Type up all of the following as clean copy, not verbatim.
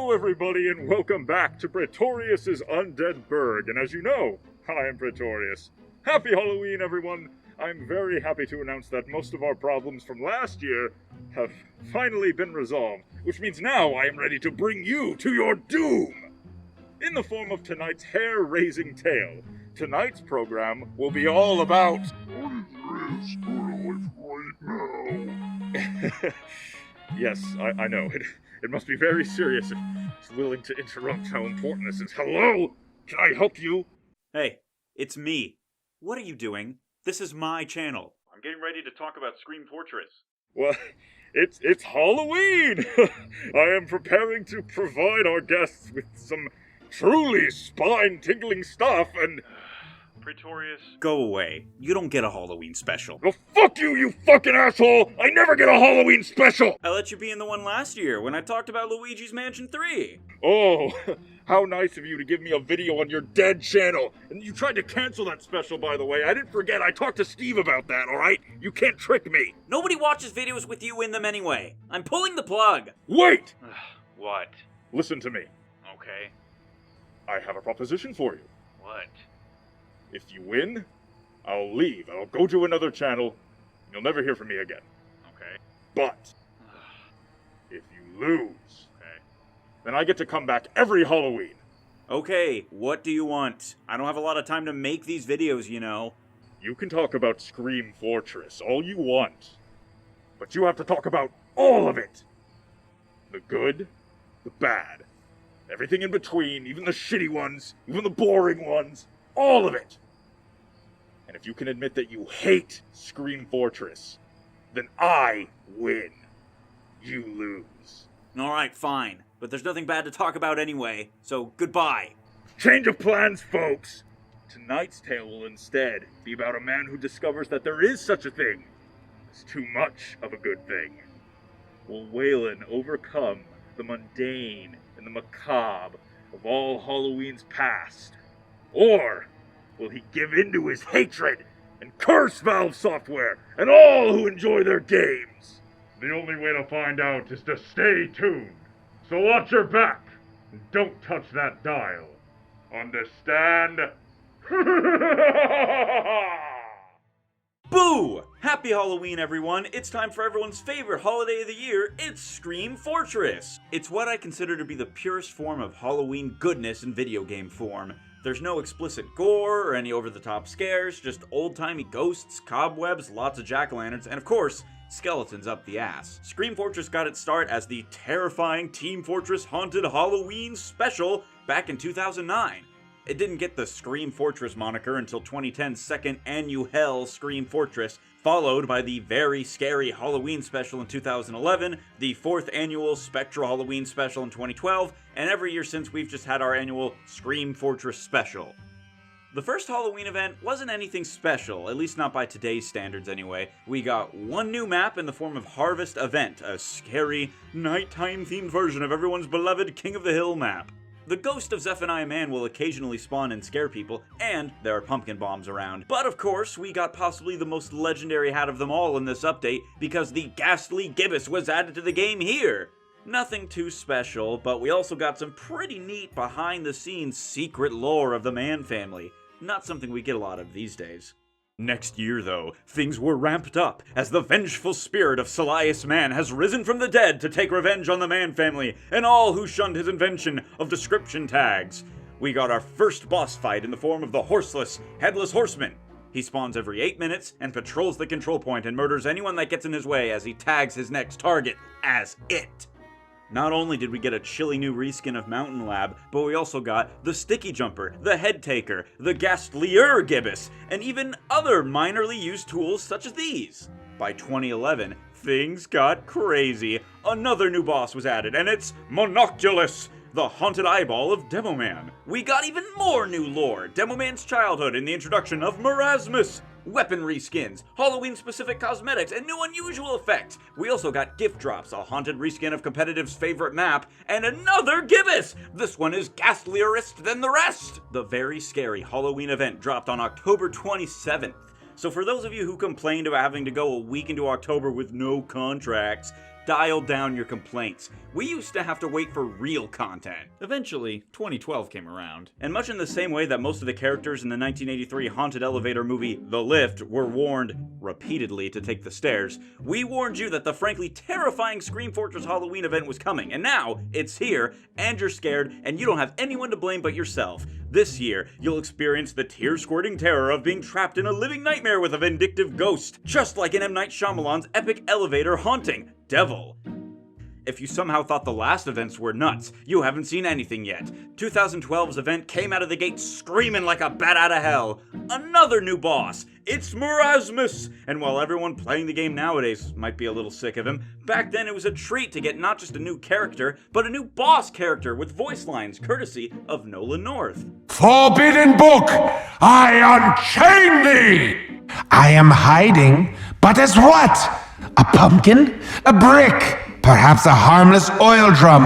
Hello everybody and welcome back to Praetorius's Undead Burg, and as you know, I am Praetorius. Happy Halloween everyone! I'm very happy to announce that most of our problems from last year have finally been resolved, which means now I am ready to bring you to your doom! In the form of tonight's hair-raising tale, tonight's program will be all about... What is this? Right now? Yes, I know. It must be very serious if it's willing to interrupt how important this is. Hello? Can I help you? Hey, it's me. What are you doing? This is my channel. I'm getting ready to talk about Scream Fortress. Well, it's Halloween! I am preparing to provide our guests with some truly spine-tingling stuff and... Praetorius. Go away. You don't get a Halloween special. Well, fuck you, you fucking asshole! I never get a Halloween special! I let you be in the one last year when I talked about Luigi's Mansion 3. Oh, how nice of you to give me a video on your dead channel. And you tried to cancel that special, by the way. I didn't forget. I talked to Steve about that, alright? You can't trick me. Nobody watches videos with you in them anyway. I'm pulling the plug. Wait! What? Listen to me. Okay. I have a proposition for you. What? If you win, I'll leave. I'll go to another channel. You'll never hear from me again. Okay. But if you lose, Okay. then I get to come back every Halloween. Okay, what do you want? I don't have a lot of time to make these videos, you know. You can talk about Scream Fortress all you want, but you have to talk about all of it. The good, the bad, everything in between, even the shitty ones, even the boring ones, all of it. And if you can admit that you hate Scream Fortress, then I win. You lose. Alright, fine. But there's nothing bad to talk about anyway, so goodbye. Change of plans, folks! Tonight's tale will instead be about a man who discovers that there is such a thing as too much of a good thing. Will Waylon overcome the mundane and the macabre of all Halloween's past? Or will he give in to his hatred and curse Valve Software and all who enjoy their games? The only way to find out is to stay tuned. So watch your back and don't touch that dial. Understand? Boo! Happy Halloween, everyone! It's time for everyone's favorite holiday of the year. It's Scream Fortress! It's what I consider to be the purest form of Halloween goodness in video game form. There's no explicit gore or any over-the-top scares, just old-timey ghosts, cobwebs, lots of jack-o'-lanterns, and of course, skeletons up the ass. Scream Fortress got its start as the terrifying Team Fortress Haunted Halloween special back in 2009. It didn't get the Scream Fortress moniker until 2010's second annual Scream Fortress, followed by the very scary Halloween special in 2011, the fourth annual Spectral Halloween special in 2012, and every year since we've just had our annual Scream Fortress special. The first Halloween event wasn't anything special, at least not by today's standards anyway. We got one new map in the form of Harvest Event, a scary, nighttime-themed version of everyone's beloved King of the Hill map. The ghost of Zephaniah Man will occasionally spawn and scare people, and there are pumpkin bombs around. But of course, we got possibly the most legendary hat of them all in this update, because the ghastly gibbous was added to the game here. Nothing too special, but we also got some pretty neat behind-the-scenes secret lore of the Man family. Not something we get a lot of these days. Next year, though, things were ramped up as the vengeful spirit of Silius Man has risen from the dead to take revenge on the Man family and all who shunned his invention of description tags. We got our first boss fight in the form of the Horseless, Headless Horseman. He spawns every 8 minutes and patrols the control point and murders anyone that gets in his way as he tags his next target as it. Not only did we get a chilly new reskin of Mountain Lab, but we also got the Sticky Jumper, the Head Taker, the Ghastlier Gibbous, and even other minorly used tools such as these. By 2011, things got crazy. Another new boss was added, and it's Monoculus, the haunted eyeball of Demoman. We got even more new lore, Demoman's childhood and the introduction of Marasmus, weapon reskins, Halloween-specific cosmetics, and new unusual effects. We also got gift drops, a haunted reskin of Competitive's favorite map, and another Gibbous! This one is ghastliest than the rest! The very scary Halloween event dropped on October 27th. So for those of you who complained about having to go a week into October with no contracts, dialed down your complaints. We used to have to wait for real content. Eventually, 2012 came around. And much in the same way that most of the characters in the 1983 haunted elevator movie The Lift were warned repeatedly to take the stairs, we warned you that the frankly terrifying Scream Fortress Halloween event was coming, and now it's here, and you're scared, and you don't have anyone to blame but yourself. This year, you'll experience the tear-squirting terror of being trapped in a living nightmare with a vindictive ghost, just like in M. Night Shyamalan's epic elevator haunting, Devil. If you somehow thought the last events were nuts, you haven't seen anything yet. 2012's event came out of the gate screaming like a bat out of hell. Another new boss. It's Marasmus! And while everyone playing the game nowadays might be a little sick of him, back then it was a treat to get not just a new character, but a new boss character with voice lines courtesy of Nolan North. Forbidden Book, I unchain thee! I am hiding, but as what? A pumpkin? A brick? Perhaps a harmless oil drum?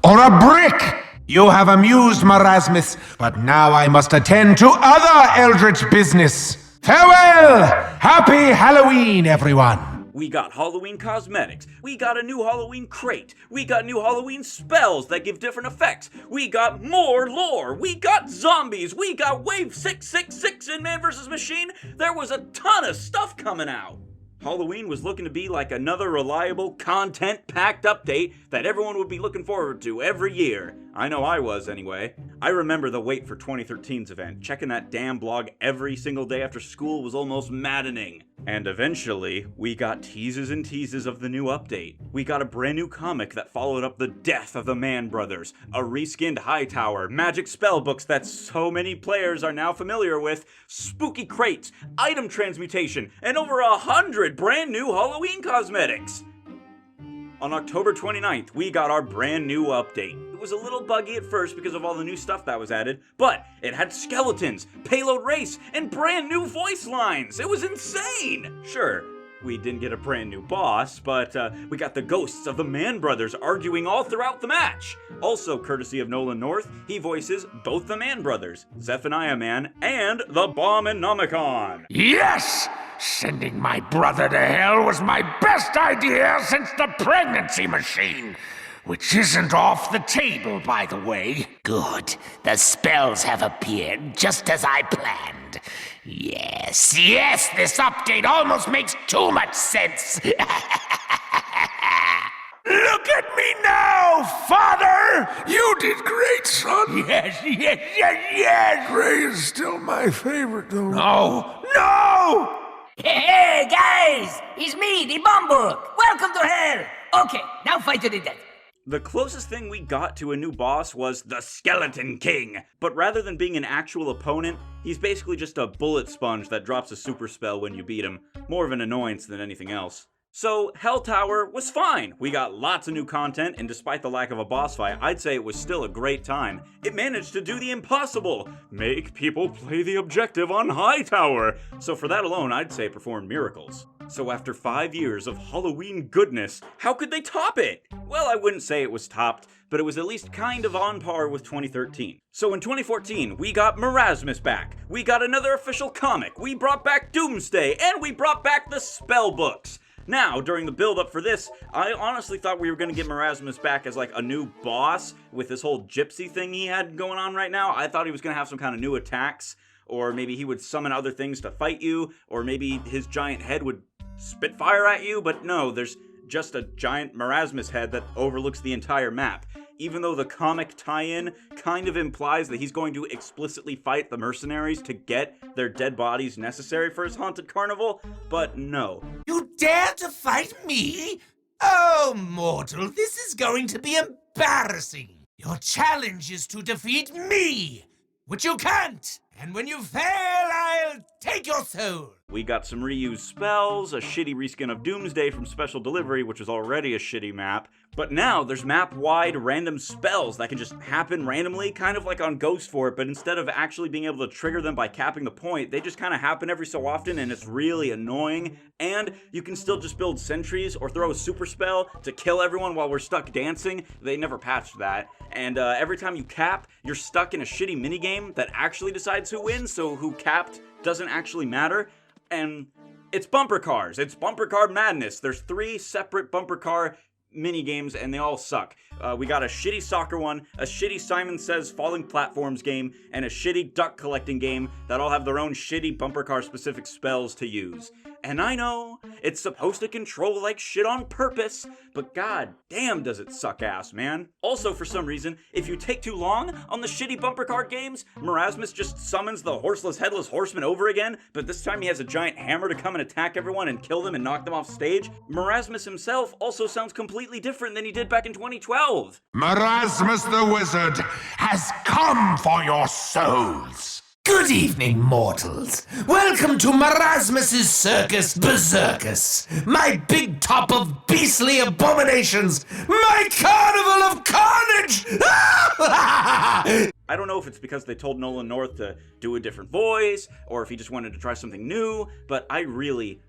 Or a brick? You have amused Marasmus, but now I must attend to other eldritch business. Farewell! Happy Halloween, everyone! We got Halloween cosmetics, we got a new Halloween crate, we got new Halloween spells that give different effects, we got more lore, we got zombies, we got Wave 666 in Man vs. Machine. There was a ton of stuff coming out. Halloween was looking to be like another reliable, content-packed update that everyone would be looking forward to every year. I know I was, anyway. I remember the wait for 2013's event. Checking that damn blog every single day after school was almost maddening. And eventually, we got teases and teases of the new update. We got a brand new comic that followed up the death of the Mann brothers, a reskinned Hightower, magic spell books that so many players are now familiar with, spooky crates, item transmutation, and over 100 brand new Halloween cosmetics. On October 29th, we got our brand new update. It was a little buggy at first because of all the new stuff that was added, but it had skeletons, payload race, and brand new voice lines. It was insane! Sure, we didn't get a brand new boss, but we got the ghosts of the Mann brothers arguing all throughout the match. Also, courtesy of Nolan North, he voices both the Mann brothers, Zephaniah Man and the Bomb-Nomicon. Yes! Sending my brother to hell was my best idea since the pregnancy machine. Which isn't off the table, by the way. Good. The spells have appeared just as I planned. Yes, this update almost makes too much sense. Look at me now, Father! You did great, son. Yes. Gray is still my favorite, though. No! Hey, guys! It's me, the Bomberg! Welcome to hell! Okay, now fight to the death. The closest thing we got to a new boss was the Skeleton King, but rather than being an actual opponent, he's basically just a bullet sponge that drops a super spell when you beat him, more of an annoyance than anything else. So, Hell Tower was fine. We got lots of new content, and despite the lack of a boss fight, I'd say it was still a great time. It managed to do the impossible, make people play the objective on Hightower. So for that alone, I'd say it performed miracles. So after 5 years of Halloween goodness, how could they top it? Well, I wouldn't say it was topped, but it was at least kind of on par with 2013. So in 2014, we got Marasmus back, we got another official comic, we brought back Doomsday, and we brought back the spell books. Now, during the build-up for this, I honestly thought we were going to get Marasmus back as like a new boss with this whole gypsy thing he had going on right now. I thought he was going to have some kind of new attacks, or maybe he would summon other things to fight you, or maybe his giant head would spit fire at you, but no, there's just a giant Marasmus head that overlooks the entire map. Even though the comic tie-in kind of implies that he's going to explicitly fight the mercenaries to get their dead bodies necessary for his haunted carnival, but no. You dare to fight me? Oh, mortal, this is going to be embarrassing. Your challenge is to defeat me, which you can't. And when you fail, I'll take your soul. We got some reused spells, a shitty reskin of Doomsday from Special Delivery, which was already a shitty map, but now there's map-wide random spells that can just happen randomly, kind of like on Ghost Fort, but instead of actually being able to trigger them by capping the point, they just kind of happen every so often, and it's really annoying. And you can still just build sentries or throw a super spell to kill everyone while we're stuck dancing. They never patched that. And every time you cap, you're stuck in a shitty minigame that actually decides who wins, so who capped doesn't actually matter. And it's bumper cars. It's bumper car madness. There's 3 separate bumper car mini games, and they all suck. We got a shitty soccer one, a shitty Simon Says Falling Platforms game, and a shitty duck collecting game that all have their own shitty bumper car specific spells to use. And I know, it's supposed to control like shit on purpose, but god damn does it suck ass, man. Also, for some reason, if you take too long on the shitty bumper car games, Marasmus just summons the horseless headless horseman over again, but this time he has a giant hammer to come and attack everyone and kill them and knock them off stage. Marasmus himself also sounds completely different than he did back in 2012. Marasmus the Wizard has come for your souls. Good evening, mortals. Welcome to Marasmus's Circus Berserkus, my big top of beastly abominations, my carnival of carnage! I don't know if it's because they told Nolan North to do a different voice, or if he just wanted to try something new, but I really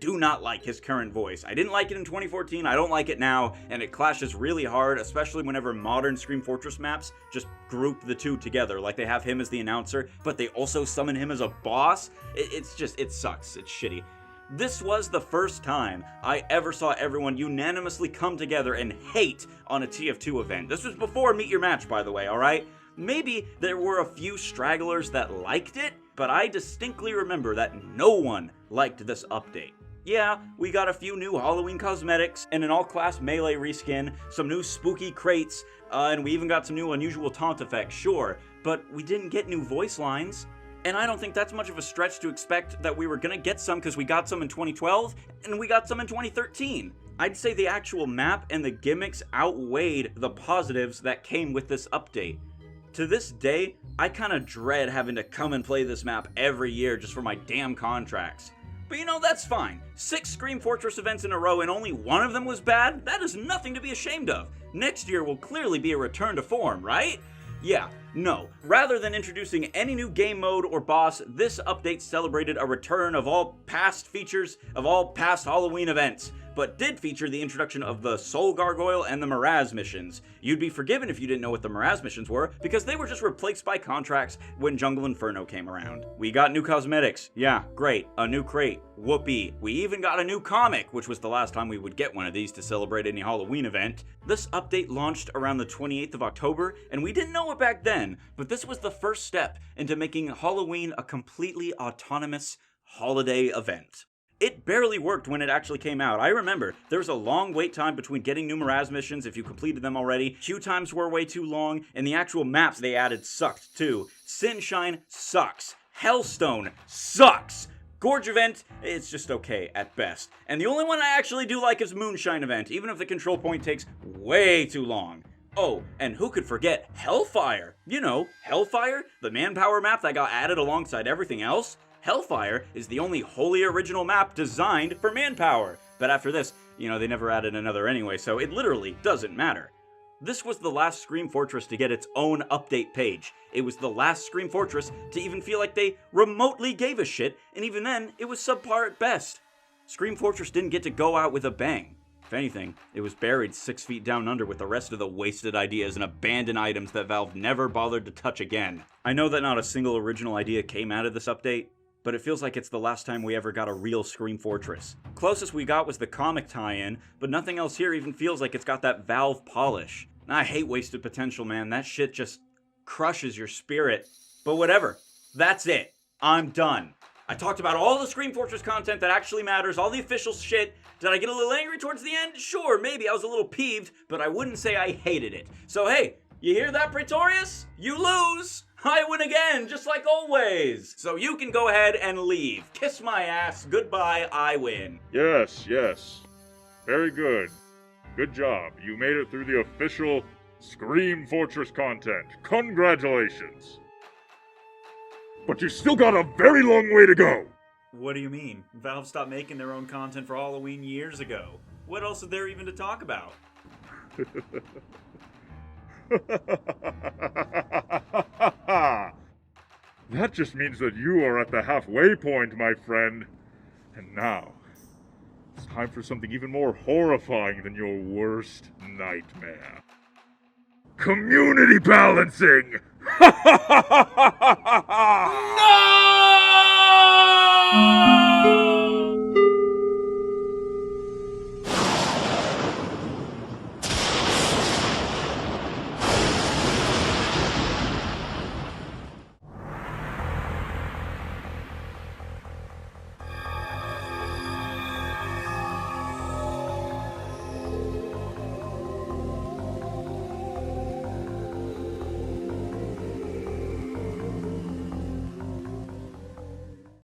do not like his current voice. I didn't like it in 2014, I don't like it now, and it clashes really hard, especially whenever modern Scream Fortress maps just group the two together, like they have him as the announcer, but they also summon him as a boss. It sucks, it's shitty. This was the first time I ever saw everyone unanimously come together and hate on a TF2 event. This was before Meet Your Match, by the way, alright? Maybe there were a few stragglers that liked it, but I distinctly remember that no one liked this update. Yeah, we got a few new Halloween cosmetics, and an all-class melee reskin, some new spooky crates, and we even got some new unusual taunt effects, sure, but we didn't get new voice lines. And I don't think that's much of a stretch to expect that we were gonna get some because we got some in 2012, and we got some in 2013. I'd say the actual map and the gimmicks outweighed the positives that came with this update. To this day, I kinda dread having to come and play this map every year just for my damn contracts. But you know, that's fine. 6 Scream Fortress events in a row and only one of them was bad? That is nothing to be ashamed of. Next year will clearly be a return to form, right? Yeah, no. Rather than introducing any new game mode or boss, this update celebrated a return of all past features of all past Halloween events, but did feature the introduction of the Soul Gargoyle and the Miraz missions. You'd be forgiven if you didn't know what the Miraz missions were, because they were just replaced by contracts when Jungle Inferno came around. We got new cosmetics. Yeah, great. A new crate. Whoopee. We even got a new comic, which was the last time we would get one of these to celebrate any Halloween event. This update launched around the 28th of October, and we didn't know it back then, but this was the first step into making Halloween a completely autonomous holiday event. It barely worked when it actually came out. I remember there was a long wait time between getting new Miraz missions if you completed them already. Queue times were way too long, and the actual maps they added sucked too. Sinshine sucks. Hellstone sucks. Gorge Event, it's just okay at best. And the only one I actually do like is Moonshine Event, even if the control point takes way too long. Oh, and who could forget Hellfire? You know, Hellfire, the manpower map that got added alongside everything else. Hellfire is the only wholly original map designed for manpower. But after this, you know, they never added another anyway, so it literally doesn't matter. This was the last Scream Fortress to get its own update page. It was the last Scream Fortress to even feel like they remotely gave a shit, and even then, it was subpar at best. Scream Fortress didn't get to go out with a bang. If anything, it was buried 6 feet down under with the rest of the wasted ideas and abandoned items that Valve never bothered to touch again. I know that not a single original idea came out of this update, but it feels like it's the last time we ever got a real Scream Fortress. Closest we got was the comic tie-in, but nothing else here even feels like it's got that Valve polish. I hate wasted potential, man. That shit just crushes your spirit. But whatever. That's it. I'm done. I talked about all the Scream Fortress content that actually matters, all the official shit. Did I get a little angry towards the end? Sure, maybe I was a little peeved, but I wouldn't say I hated it. So hey, you hear that, Praetorius? You lose! I win again, just like always. So you can go ahead and leave. Kiss my ass. Goodbye, I win. Yes, yes. Very good. Good job. You made it through the official Scream Fortress content. Congratulations. But you still got a very long way to go. What do you mean? Valve stopped making their own content for Halloween years ago. What else is there even to talk about? That just means that you are at the halfway point, my friend. And now, it's time for something even more horrifying than your worst nightmare. Community balancing! No!